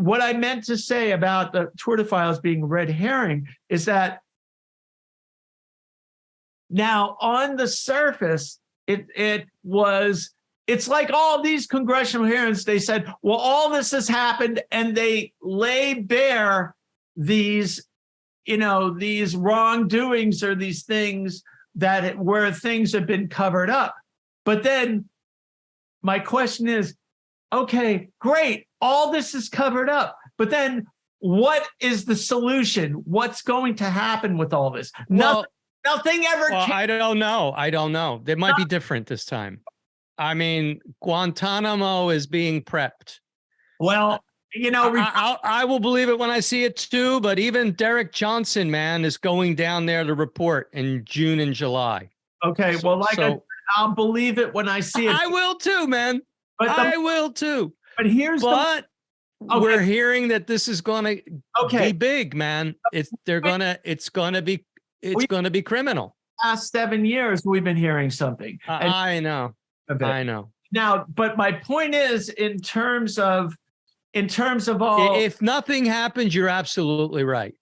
what I meant to say about the Tour de Files being a red herring is that now on the surface, it's like all these congressional hearings, they said, well, all this has happened, and they lay bare these, these wrongdoings or these things where things have been covered up. But then my question is, okay, great, all this is covered up, but then what is the solution? What's going to happen with all this? Well, nothing ever. Well, I don't know. It might be different this time. I mean, Guantanamo is being prepped. Well, I will believe it when I see it too. But even Derek Johnson, man, is going down there to report in June and July. Okay, well, I'll believe it when I see it. I will too, man. I will too. But we're hearing that this is going to be big, man. It's going to be criminal. Last 7 years, we've been hearing something. I know. Now, but my point is, in terms of all, if nothing happens, you're absolutely right.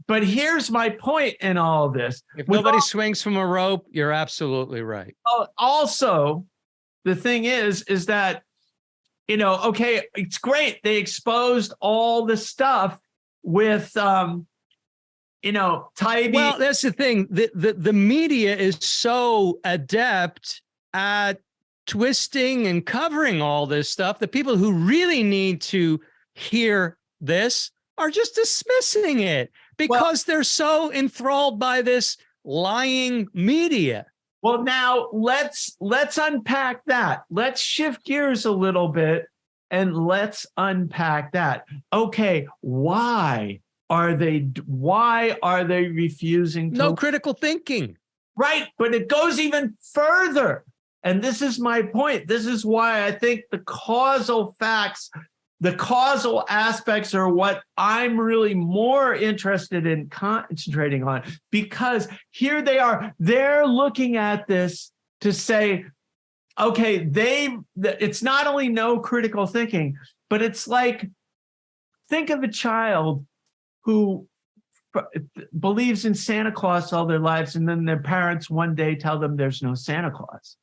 But here's my point in all of this: if nobody swings from a rope, you're absolutely right. Also, the thing is that okay, it's great they exposed all the stuff with Taibbi. Well, that's the thing. The media is so adept at twisting and covering all this stuff. The people who really need to hear this are just dismissing it because they're so enthralled by this lying media. Well, now let's unpack that. Let's shift gears a little bit and let's unpack that. Okay, why are they refusing to? No critical thinking. Right, but it goes even further. And this is my point. This is why I think the causal facts, the causal aspects are what I'm really more interested in concentrating on, because here they are. They're looking at this to say, okay, it's not only no critical thinking, but it's like, think of a child who believes in Santa Claus all their lives, and then their parents one day tell them there's no Santa Claus.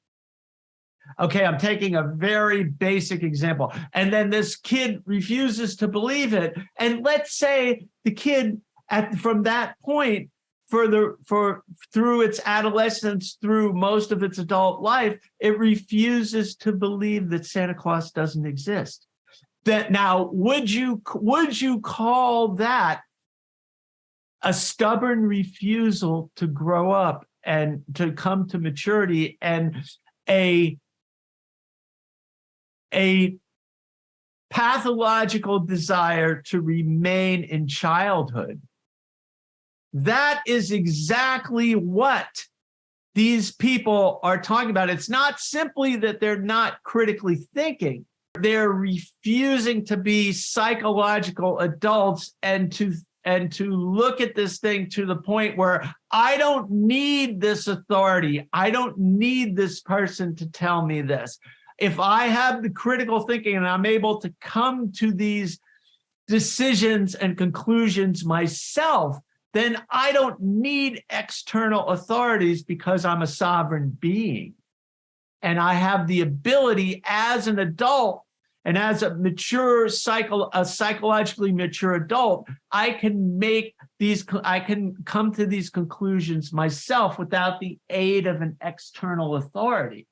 Okay, I'm taking a very basic example. And then this kid refuses to believe it. And let's say the kid from that point through its adolescence, through most of its adult life, it refuses to believe that Santa Claus doesn't exist. That now, would you call that a stubborn refusal to grow up and to come to maturity, and a pathological desire to remain in childhood? That is exactly what these people are talking about. It's not simply that they're not critically thinking. They're refusing to be psychological adults and to look at this thing to the point where I don't need this authority. I don't need this person to tell me this. If I have the critical thinking and I'm able to come to these decisions and conclusions myself, then I don't need external authorities, because I'm a sovereign being. And I have the ability as an adult and as a mature psychologically mature adult, I can come to these conclusions myself without the aid of an external authority.